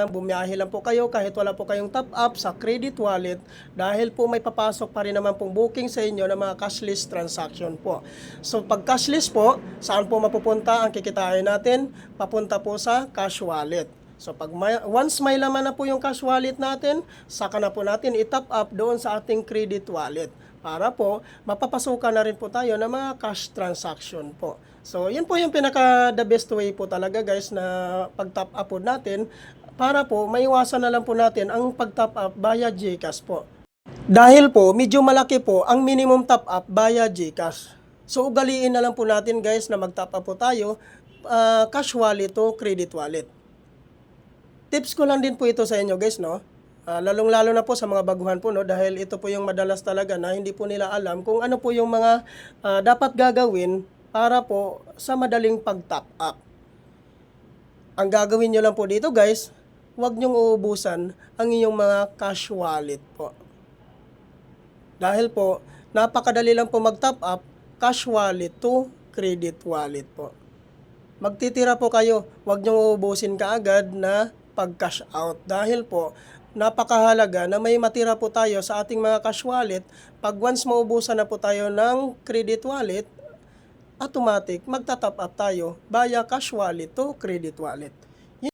bumiyahe lang po kayo kahit wala po kayong top up sa credit wallet dahil po may papasok pa rin naman pong booking sa inyo ng mga cashless transaction po. So pag cashless po, saan po mapupunta ang kikitain natin? Papunta po sa cash wallet. So pag once may laman na po yung cash wallet natin, saka na po natin i-top up doon sa ating credit wallet para po mapapasukan na rin po tayo ng mga cash transaction po. So yun po yung pinaka the best way po talaga guys na pag-top up po natin para po maiwasan na lang po natin ang pag-top up via GCash po. Dahil po medyo malaki po ang minimum top up via GCash. So ugaliin na lang po natin guys na mag-top up po tayo cash wallet o credit wallet. Tips ko lang din po ito sa inyo guys, no? Lalong-lalo na po sa mga baguhan po, no? Dahil ito po yung madalas talaga na hindi po nila alam kung ano po yung mga dapat gagawin para po sa madaling pag-top up. Ang gagawin nyo lang po dito guys, huwag nyong uubusan ang inyong mga cash wallet po. Dahil po, napakadali lang po mag-top up cash wallet to credit wallet po. Magtitira po kayo, huwag nyong uubusin kaagad na pag-cash out. Dahil po, napakahalaga na may matira po tayo sa ating mga cash wallet. Pag once maubusan na po tayo ng credit wallet, automatic magta-top up tayo via cash wallet to credit wallet.